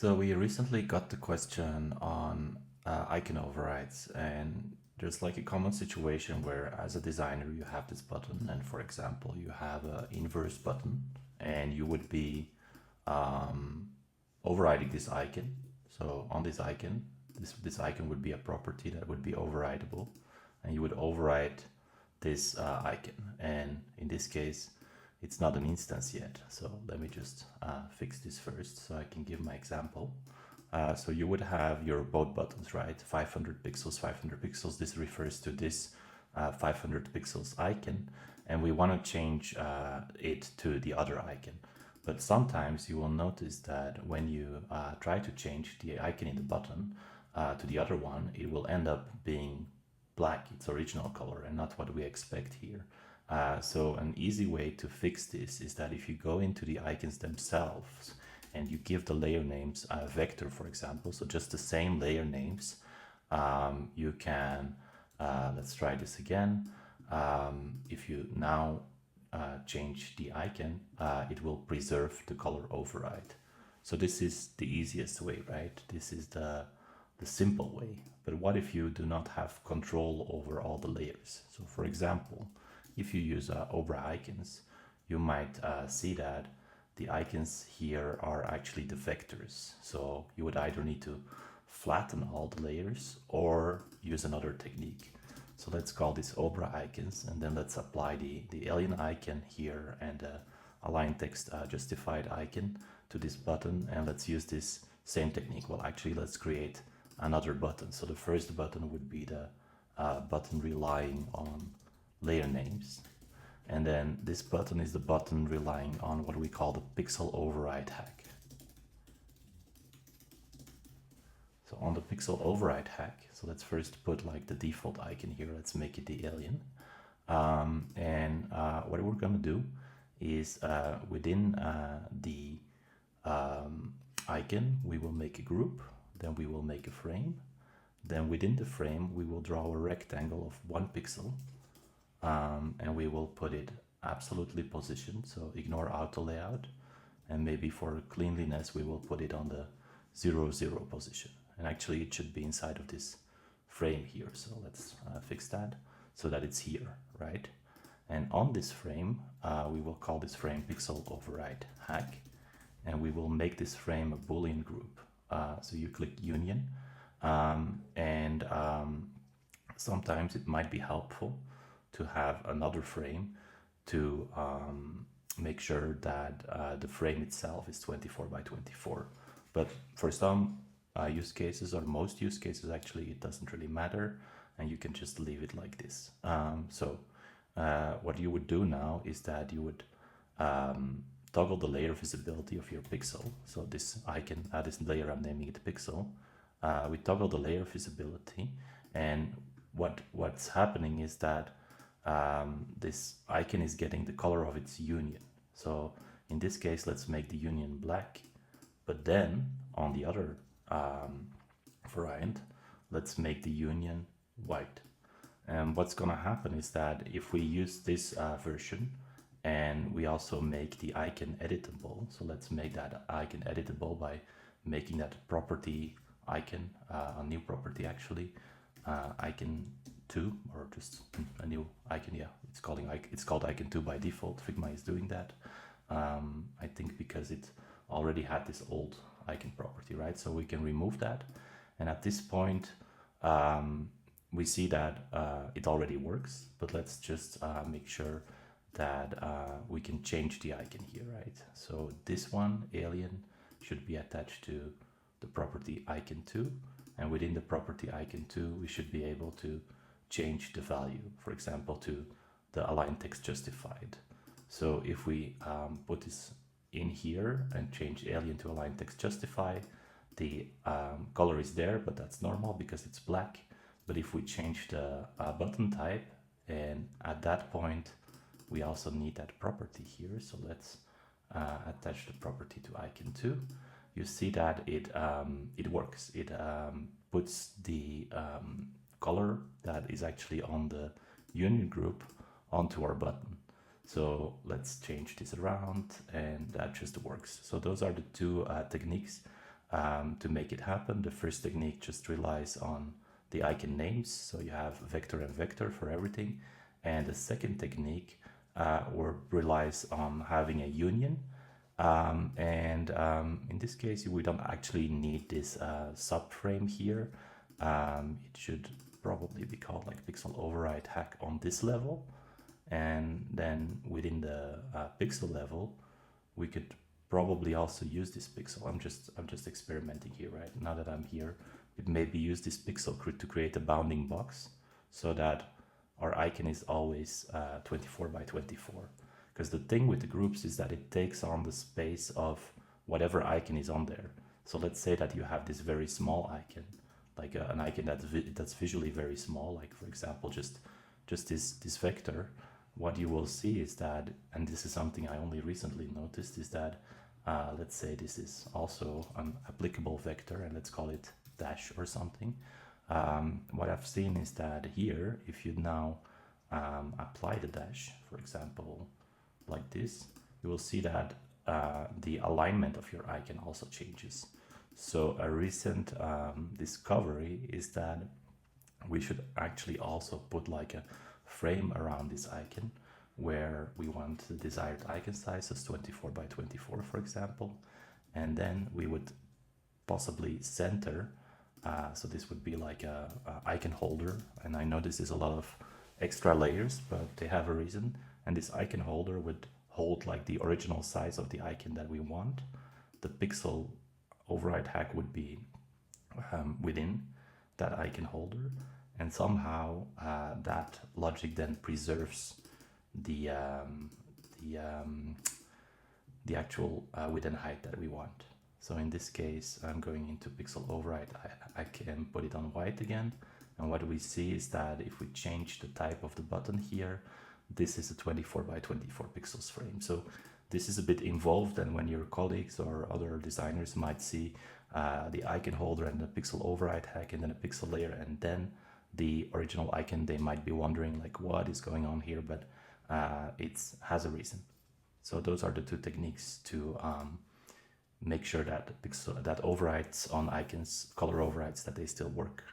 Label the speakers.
Speaker 1: So we recently got the question on icon overrides, and there's like a common situation where as a designer you have this button, and for example you have an inverse button, and you would be um, overriding this icon. So on this icon, this icon would be a property that would be overridable, and you would override this icon. And in this case, it's not an instance yet. So let me just fix this first so I can give my example. So you would have your both buttons, right? 500 pixels, 500 pixels. This refers to this 500 pixels icon, and we want to change it to the other icon. But sometimes you will notice that when you try to change the icon in the button to the other one, it will end up being black, its original color, and not what we expect here. So an easy way to fix this is that if you go into the icons themselves and you give the layer names a vector, for example, so just the same layer names, you can, let's try this again. If you now change the icon, it will preserve the color override. So this is the easiest way, right? This is the simple way. But what if you do not have control over all the layers? So for example, if you use Obra icons, you might see that the icons here are actually the vectors. So you would either need to flatten all the layers or use another technique. So let's call this Obra icons, and then let's apply the alien icon here and the align text justified icon to this button, and let's use this same technique. Well, actually, let's create another button. So the first button would be the button relying on layer names, and then this button is the button relying on what we call the pixel override hack. So on the pixel override hack, so let's first put like the default icon here. Let's make it the alien. What we're going to do is within the icon, we will make a group, then we will make a frame. Then within the frame, we will draw a rectangle of 1 pixel, and we will put it absolutely positioned. So ignore auto layout, and maybe for cleanliness, we will put it on the 0, 0 position. And actually it should be inside of this frame here. So let's fix that so that it's here, right? And on this frame, we will call this frame pixel override hack, and we will make this frame a boolean group. So you click union, sometimes it might be helpful to have another frame to make sure that the frame itself is 24 by 24. But for some use cases, or most use cases actually, it doesn't really matter, and you can just leave it like this. What you would do now is that you would toggle the layer visibility of your pixel. So this icon, this layer, I'm naming it pixel. We toggle the layer visibility, and what's happening is that this icon is getting the color of its union. So in this case, let's make the union black, but then on the other variant, let's make the union white. And what's gonna happen is that if we use this version and we also make the icon editable, so let's make that icon editable by making that property icon, a new property actually, icon 2, or just a new icon. Yeah, it's called icon 2 by default. Figma is doing that. I think because it already had this old icon property, right? So we can remove that, and at this point we see that it already works, but let's just make sure that we can change the icon here, right? So this one, alien, should be attached to the property icon 2, and within the property icon 2 we should be able to change the value, for example, to the align text justified. So if we put this in here and change alien to align text justify, the color is there, but that's normal because it's black. But if we change the button type, and at that point we also need that property here, so let's attach the property to icon 2. You see that it works. It puts the color that is actually on the union group onto our button. So let's change this around, and that just works. So those are the two techniques To make it happen, the first technique just relies on the icon names. So you have vector and vector for everything. And the second technique relies on having a union. In this case, we don't actually need this subframe here. It should probably be called like pixel override hack on this level. And then within the pixel level, we could probably also use this pixel. I'm just experimenting here, right? Now that I'm here, it maybe use this pixel to create a bounding box so that our icon is always 24 by 24. Because the thing with the groups is that it takes on the space of whatever icon is on there. So let's say that you have this very small icon, like an icon that's visually very small, like for example, just this vector. What you will see is that, and this is something I only recently noticed, is that let's say this is also an applicable vector, and let's call it dash or something. What I've seen is that here, if you now apply the dash, for example, like this, you will see that the alignment of your icon also changes. So a recent discovery is that we should actually also put like a frame around this icon where we want the desired icon size as 24 by 24, for example. And then we would possibly center. So this would be like a icon holder. And I know this is a lot of extra layers, but they have a reason. And this icon holder would hold like the original size of the icon that we want. The pixel override hack would be within that icon holder, and somehow that logic then preserves the actual width and height that we want. So in this case, I'm going into pixel override. I can put it on white again, and what we see is that if we change the type of the button here, this is a 24 by 24 pixels frame. So this is a bit involved, and when your colleagues or other designers might see the icon holder and the pixel override hack and then a pixel layer and then the original icon, they might be wondering like what is going on here, but it has a reason. So those are the two techniques to make sure that overrides on icons, color overrides, that they still work.